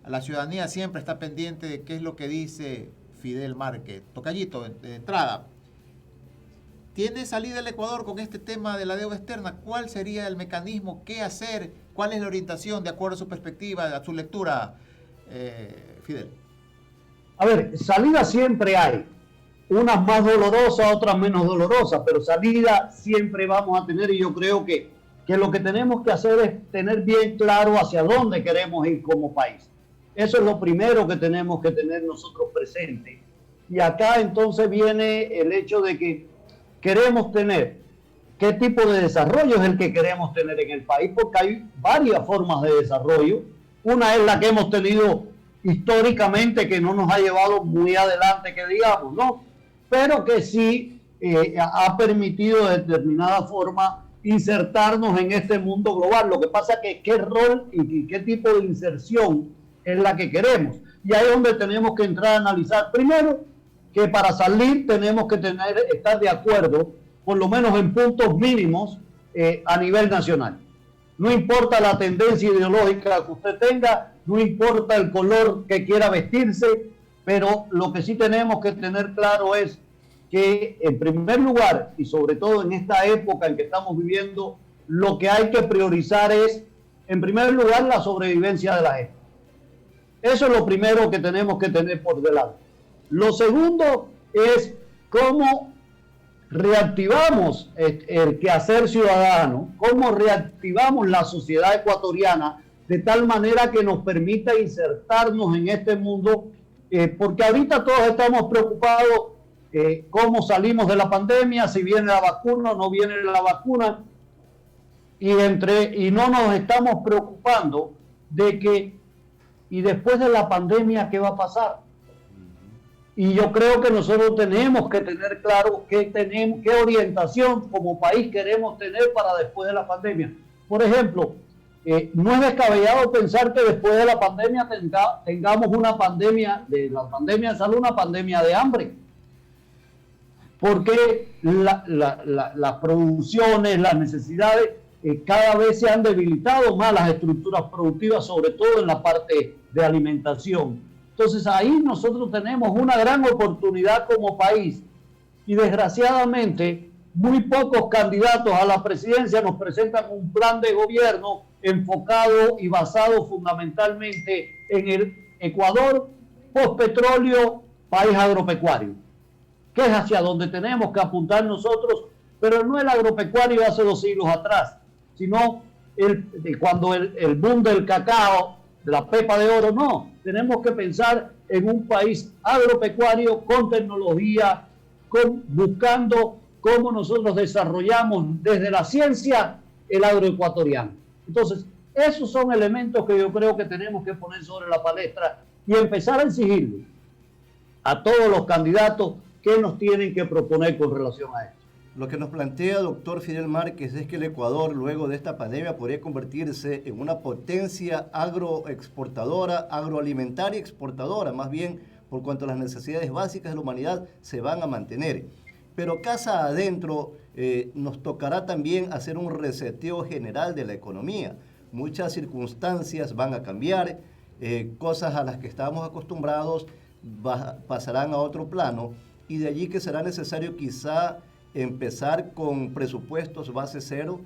la ciudadanía siempre está pendiente de qué es lo que dice Fidel Márquez. Tocayito, de entrada, ¿tiene salida el Ecuador con este tema de la deuda externa? ¿Cuál sería el mecanismo? ¿Qué hacer? ¿Cuál es la orientación de acuerdo a su perspectiva, a su lectura, Fidel? A ver, salida siempre hay. Unas más dolorosas, otras menos dolorosas, pero salida siempre vamos a tener, y yo creo que lo que tenemos que hacer es tener bien claro hacia dónde queremos ir como país. Eso es lo primero que tenemos que tener nosotros presente. Y acá entonces viene el hecho de que queremos tener, qué tipo de desarrollo es el que queremos tener en el país, porque hay varias formas de desarrollo. Una es la que hemos tenido históricamente, que no nos ha llevado muy adelante, que digamos, ¿no? Pero que sí ha permitido de determinada forma insertarnos en este mundo global. Lo que pasa es que qué rol y qué tipo de inserción es la que queremos. Y ahí es donde tenemos que entrar a analizar. Primero, que para salir tenemos que estar de acuerdo, por lo menos en puntos mínimos, a nivel nacional. No importa la tendencia ideológica que usted tenga, no importa el color que quiera vestirse, pero lo que sí tenemos que tener claro es que, en primer lugar, y sobre todo en esta época en que estamos viviendo, lo que hay que priorizar es, en primer lugar, la sobrevivencia de la gente. Eso es lo primero que tenemos que tener por delante. Lo segundo es cómo reactivamos el quehacer ciudadano, cómo reactivamos la sociedad ecuatoriana de tal manera que nos permita insertarnos en este mundo, porque ahorita todos estamos preocupados cómo salimos de la pandemia, si viene la vacuna o no viene la vacuna, y no nos estamos preocupando de que, y después de la pandemia, ¿qué va a pasar? Y yo creo que nosotros tenemos que tener claro qué orientación como país queremos tener para después de la pandemia. Por ejemplo, no es descabellado pensar que después de la pandemia tengamos una pandemia, de la pandemia de salud, una pandemia de hambre. Porque las producciones, las necesidades, cada vez se han debilitado más las estructuras productivas, sobre todo en la parte de alimentación. Entonces ahí nosotros tenemos una gran oportunidad como país, y desgraciadamente muy pocos candidatos a la presidencia nos presentan un plan de gobierno enfocado y basado fundamentalmente en el Ecuador, postpetróleo, país agropecuario, que es hacia donde tenemos que apuntar nosotros, pero no el agropecuario de hace 2 siglos atrás, sino cuando el boom del cacao, de la pepa de oro, no. Tenemos que pensar en un país agropecuario con tecnología, buscando cómo nosotros desarrollamos desde la ciencia el agroecuatoriano. Entonces, esos son elementos que yo creo que tenemos que poner sobre la palestra y empezar a exigirle a todos los candidatos que nos tienen que proponer con relación a esto. Lo que nos plantea doctor Fidel Márquez es que el Ecuador, luego de esta pandemia, podría convertirse en una potencia agroexportadora, agroalimentaria exportadora, más bien por cuanto las necesidades básicas de la humanidad se van a mantener. Pero casa adentro nos tocará también hacer un reseteo general de la economía. Muchas circunstancias van a cambiar, cosas a las que estábamos acostumbrados pasarán a otro plano, y de allí que será necesario quizá empezar con presupuestos base cero.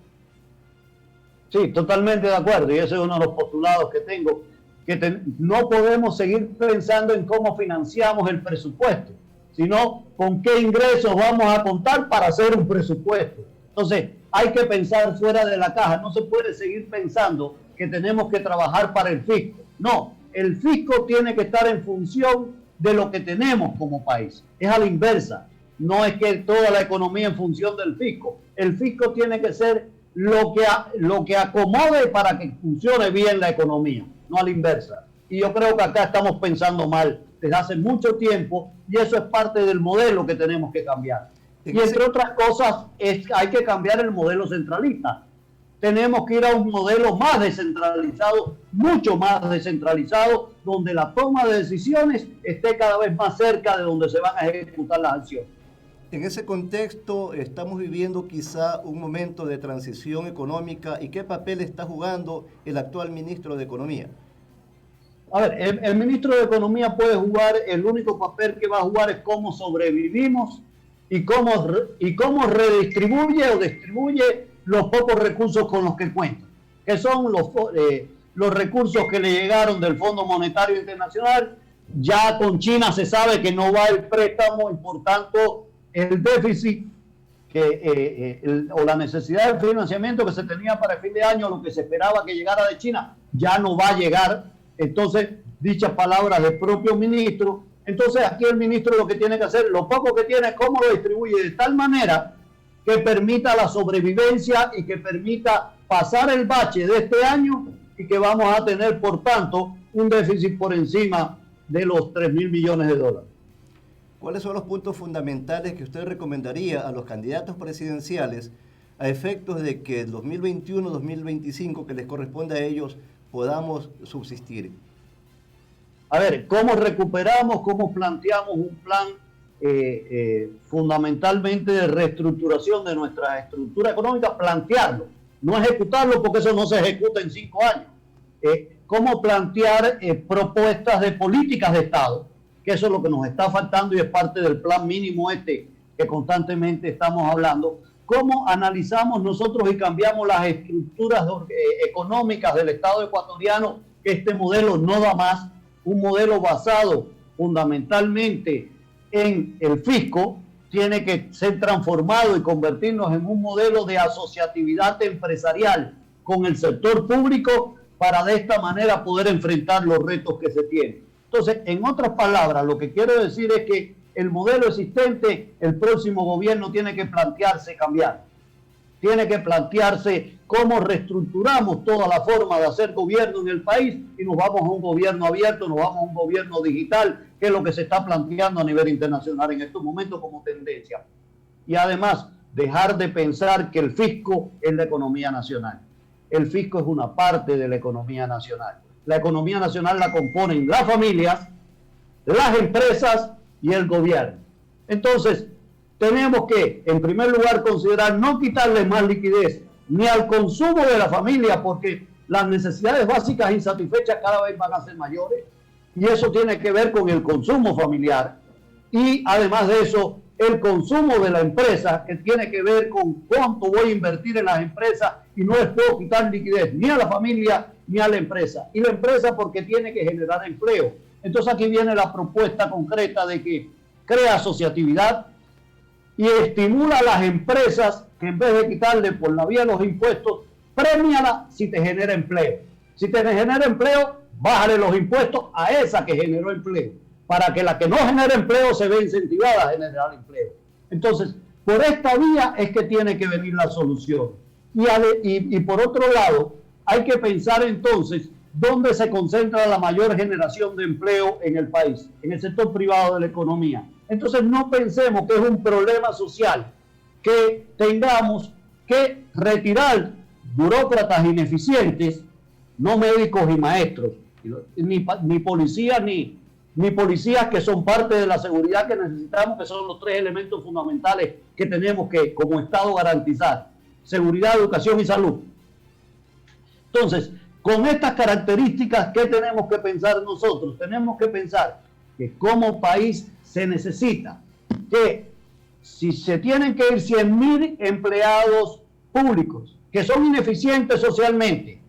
Sí, totalmente de acuerdo, y ese es uno de los postulados que tengo, que no podemos seguir pensando en cómo financiamos el presupuesto, sino con qué ingresos vamos a contar para hacer un presupuesto. Entonces, hay que pensar fuera de la caja, no se puede seguir pensando que tenemos que trabajar para el fisco. No, el fisco tiene que estar en función de lo que tenemos como país, es a la inversa. No es que toda la economía en función del fisco. El fisco tiene que ser lo que acomode para que funcione bien la economía, no a la inversa. Y yo creo que acá estamos pensando mal desde hace mucho tiempo, y eso es parte del modelo que tenemos que cambiar. Y entre otras cosas, hay que cambiar el modelo centralista. Tenemos que ir a un modelo más descentralizado, mucho más descentralizado, donde la toma de decisiones esté cada vez más cerca de donde se van a ejecutar las acciones. En ese contexto, estamos viviendo quizá un momento de transición económica. ¿Y qué papel está jugando el actual ministro de Economía? A ver, el ministro de Economía puede jugar, el único papel que va a jugar es cómo sobrevivimos y cómo redistribuye o distribuye los pocos recursos con los que cuenta, que son los recursos que le llegaron del Fondo Monetario Internacional. Ya con China se sabe que no va el préstamo y por tanto el déficit o la necesidad de financiamiento que se tenía para el fin de año, lo que se esperaba que llegara de China, ya no va a llegar. Entonces, dichas palabras del propio ministro. Entonces, aquí el ministro lo que tiene que hacer, lo poco que tiene, cómo lo distribuye de tal manera que permita la sobrevivencia y que permita pasar el bache de este año, y que vamos a tener, por tanto, un déficit por encima de los 3.000 millones de dólares. ¿Cuáles son los puntos fundamentales que usted recomendaría a los candidatos presidenciales a efectos de que el 2021-2025, que les corresponde a ellos, podamos subsistir? A ver, ¿cómo recuperamos, cómo planteamos un plan fundamentalmente de reestructuración de nuestra estructura económica? Plantearlo, no ejecutarlo, porque eso no se ejecuta en 5 años. ¿Cómo plantear propuestas de políticas de Estado? Que eso es lo que nos está faltando y es parte del plan mínimo que constantemente estamos hablando. ¿Cómo analizamos nosotros y cambiamos las estructuras económicas del Estado ecuatoriano? Que este modelo no da más, un modelo basado fundamentalmente en el fisco, tiene que ser transformado y convertirnos en un modelo de asociatividad empresarial con el sector público, para de esta manera poder enfrentar los retos que se tienen. Entonces, en otras palabras, lo que quiero decir es que el modelo existente, el próximo gobierno tiene que plantearse cambiar. Tiene que plantearse cómo reestructuramos toda la forma de hacer gobierno en el país y nos vamos a un gobierno abierto, nos vamos a un gobierno digital, que es lo que se está planteando a nivel internacional en estos momentos como tendencia. Y además, dejar de pensar que el fisco es la economía nacional. El fisco es una parte de la economía nacional. La economía nacional la componen las familias, las empresas y el gobierno. Entonces, tenemos que, en primer lugar, considerar no quitarle más liquidez ni al consumo de la familia, porque las necesidades básicas insatisfechas cada vez van a ser mayores, y eso tiene que ver con el consumo familiar. Y además de eso, el consumo de la empresa, que tiene que ver con cuánto voy a invertir en las empresas y no les puedo quitar liquidez ni a la familia ni a la empresa. Y la empresa porque tiene que generar empleo. Entonces aquí viene la propuesta concreta de que crea asociatividad y estimula a las empresas que en vez de quitarle por la vía de los impuestos, premiala si te genera empleo. Si te genera empleo, bájale los impuestos a esa que generó empleo, para que la que no genera empleo se vea incentivada a generar empleo. Entonces, por esta vía es que tiene que venir la solución. Y por otro lado, hay que pensar entonces dónde se concentra la mayor generación de empleo en el país, en el sector privado de la economía. Entonces, no pensemos que es un problema social, que tengamos que retirar burócratas ineficientes, no médicos y maestros, ni policías ni policías que son parte de la seguridad que necesitamos, que son los 3 elementos fundamentales que tenemos que como Estado garantizar: seguridad, educación y salud. Entonces, con estas características, ¿qué tenemos que pensar nosotros? Tenemos que pensar que como país se necesita que si se tienen que ir 100.000 empleados públicos que son ineficientes socialmente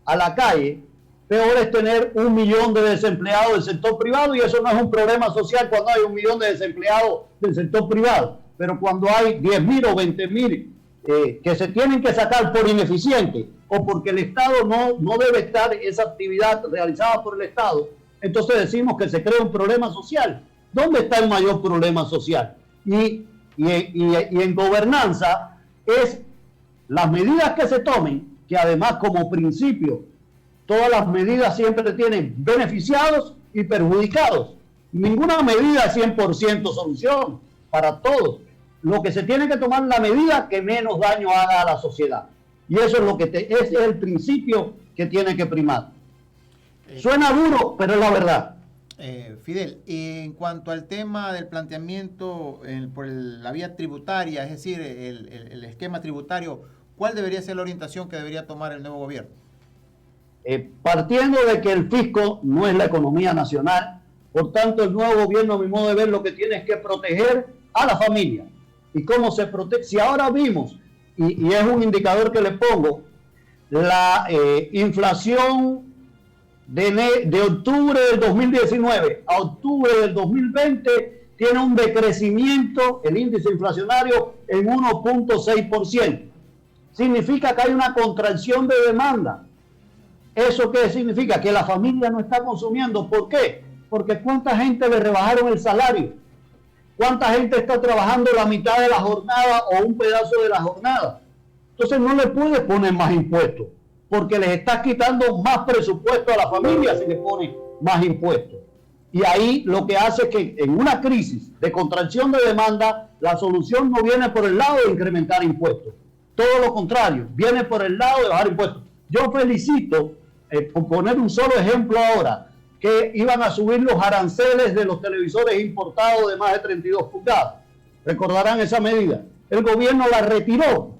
a la calle, peor es tener 1 millón de desempleados del sector privado, y eso no es un problema social cuando hay 1 millón de desempleados del sector privado, pero cuando hay 10.000 o 20.000 que se tienen que sacar por ineficiente o porque el Estado no debe estar esa actividad realizada por el Estado, entonces decimos que se crea un problema social. ¿Dónde está el mayor problema social? Y en gobernanza es las medidas que se tomen, que además como principio todas las medidas siempre tienen beneficiados y perjudicados. Ninguna medida es 100% solución para todos. Lo que se tiene que tomar la medida que menos daño haga a la sociedad. Y eso es lo que ese es el principio que tiene que primar. Suena duro, pero es la verdad. Fidel, en cuanto al tema del planteamiento por la vía tributaria, es decir, el esquema tributario, ¿cuál debería ser la orientación que debería tomar el nuevo gobierno? Partiendo de que el fisco no es la economía nacional, por tanto el nuevo gobierno, a mi modo de ver, lo que tiene es que proteger a la familia. ¿Y cómo se protege? Si ahora vimos, y es un indicador que le pongo, la inflación de octubre del 2019 a octubre del 2020 tiene un decrecimiento, el índice inflacionario, en 1.6%. Significa que hay una contracción de demanda. ¿Eso qué significa? Que la familia no está consumiendo. ¿Por qué? Porque ¿cuánta gente le rebajaron el salario? ¿Cuánta gente está trabajando la mitad de la jornada o un pedazo de la jornada? Entonces no le puedes poner más impuestos, porque les estás quitando más presupuesto a la familia si le pones más impuestos. Y ahí lo que hace es que en una crisis de contracción de demanda, la solución no viene por el lado de incrementar impuestos. Todo lo contrario, viene por el lado de bajar impuestos. Yo felicito, por poner un solo ejemplo ahora, que iban a subir los aranceles de los televisores importados de más de 32 pulgadas. Recordarán esa medida. El gobierno la retiró.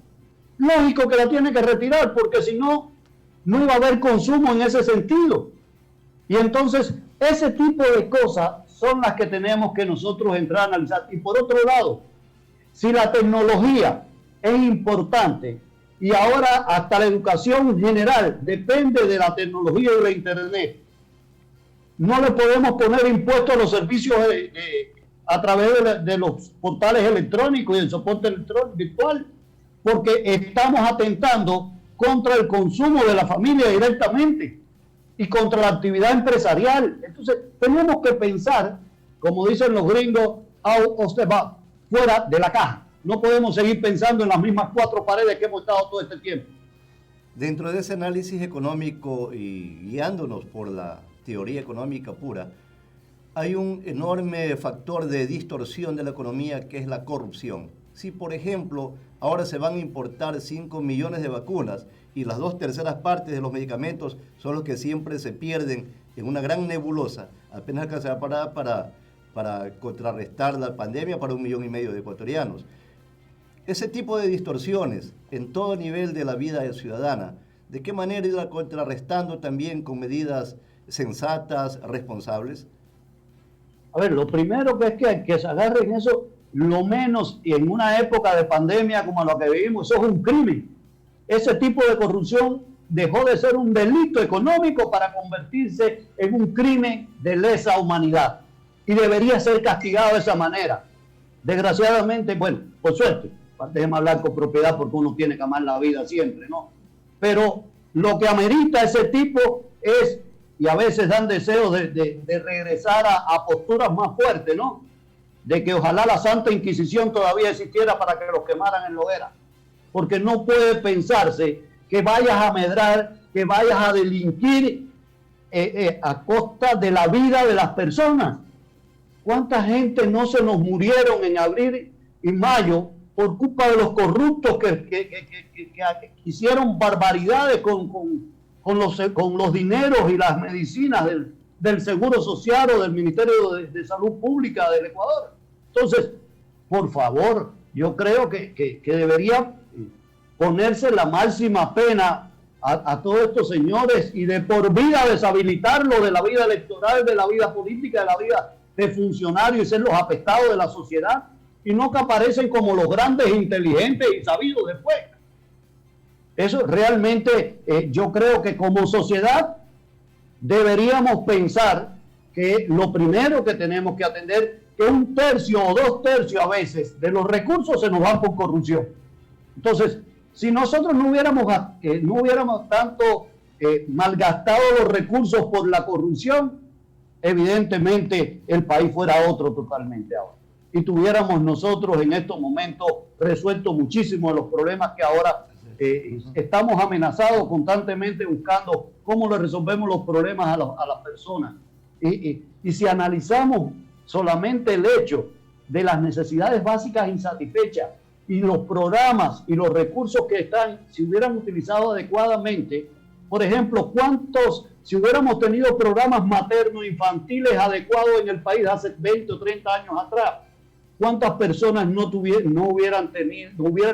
Lógico que la tiene que retirar, porque si no, no iba a haber consumo en ese sentido. Y entonces, ese tipo de cosas son las que tenemos que nosotros entrar a analizar. Y por otro lado, si la tecnología es importante, y ahora hasta la educación general depende de la tecnología y de la internet, no le podemos poner impuestos a los servicios a través de los portales electrónicos y el soporte electrónico virtual, porque estamos atentando contra el consumo de la familia directamente y contra la actividad empresarial. Entonces tenemos que pensar, como dicen los gringos, out of the box, fuera de la caja. No podemos seguir pensando en las mismas 4 paredes que hemos estado todo este tiempo. Dentro de ese análisis económico y guiándonos por la teoría económica pura, hay un enorme factor de distorsión de la economía que es la corrupción. Si, por ejemplo, ahora se van a importar 5 millones de vacunas y las 2/3 partes de los medicamentos son los que siempre se pierden en una gran nebulosa, apenas alcanzará para contrarrestar la pandemia para 1,5 millones de ecuatorianos. Ese tipo de distorsiones en todo nivel de la vida ciudadana, ¿de qué manera irla contrarrestando también con medidas sensatas, responsables? A ver, lo primero que es que se agarren eso lo menos, y en una época de pandemia como la que vivimos, eso es un crimen. Ese tipo de corrupción dejó de ser un delito económico para convertirse en un crimen de lesa humanidad y debería ser castigado de esa manera. Desgraciadamente, bueno, por suerte, déjeme hablar con propiedad porque uno tiene que amar la vida siempre, ¿no? Pero lo que amerita ese tipo es, y a veces dan deseos de regresar a posturas más fuertes, ¿no? De que ojalá la Santa Inquisición todavía existiera para que los quemaran en la hoguera. Porque no puede pensarse que vayas a medrar, que vayas a delinquir a costa de la vida de las personas. ¿Cuánta gente no se nos murieron en abril y mayo por culpa de los corruptos que hicieron barbaridades con los dineros y las medicinas del Seguro Social o del Ministerio de Salud Pública del Ecuador? Entonces, por favor, yo creo que debería ponerse la máxima pena a todos estos señores y de por vida deshabilitarlo de la vida electoral, de la vida política, de la vida de funcionarios y ser los apestados de la sociedad, y no que aparecen como los grandes inteligentes y sabidos después. Eso realmente yo creo que como sociedad deberíamos pensar que lo primero que tenemos que atender que 1/3 o 2/3 a veces de los recursos se nos van por corrupción. Entonces, si nosotros no hubiéramos tanto malgastado los recursos por la corrupción, evidentemente el país fuera otro totalmente ahora. Y tuviéramos nosotros en estos momentos resuelto muchísimos de los problemas que ahora estamos amenazados constantemente buscando cómo le resolvemos los problemas a las personas. Y si analizamos solamente el hecho de las necesidades básicas insatisfechas y los programas y los recursos que están, si hubieran utilizado adecuadamente, por ejemplo, si hubiéramos tenido programas maternos infantiles adecuados en el país hace 20 o 30 años atrás, ¿cuántas personas no hubieran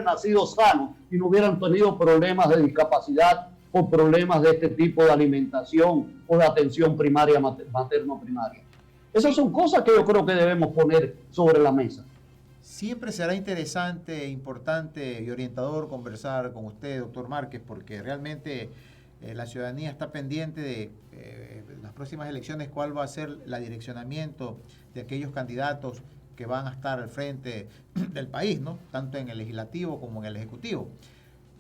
nacido sanos y no hubieran tenido problemas de discapacidad o problemas de este tipo de alimentación o de atención primaria, materno-primaria? Esas son cosas que yo creo que debemos poner sobre la mesa. Siempre será interesante, importante y orientador conversar con usted, doctor Márquez, porque realmente la ciudadanía está pendiente de las próximas elecciones, cuál va a ser el direccionamiento de aquellos candidatos que van a estar al frente del país, ¿no? Tanto en el legislativo como en el ejecutivo.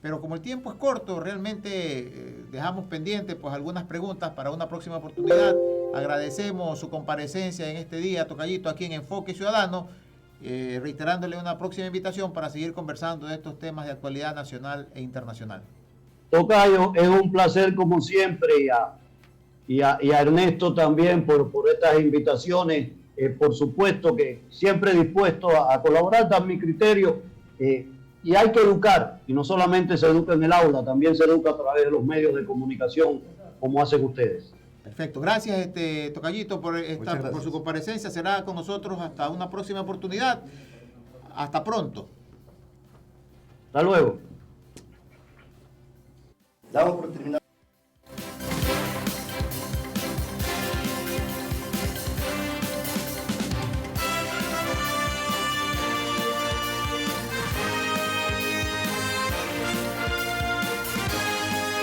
Pero como el tiempo es corto, realmente dejamos pendientes pues algunas preguntas para una próxima oportunidad. Agradecemos su comparecencia en este día, Tocayito, aquí en Enfoque Ciudadano, reiterándole una próxima invitación para seguir conversando de estos temas de actualidad nacional e internacional. Tocayo, es un placer como siempre y a Ernesto también por estas invitaciones. Por supuesto que siempre dispuesto a colaborar, dar mi criterio, y hay que educar, y no solamente se educa en el aula, también se educa a través de los medios de comunicación como hacen ustedes. Perfecto, gracias Tocayito por su comparecencia, será con nosotros hasta una próxima oportunidad. Hasta pronto. Hasta luego. Damos por terminado.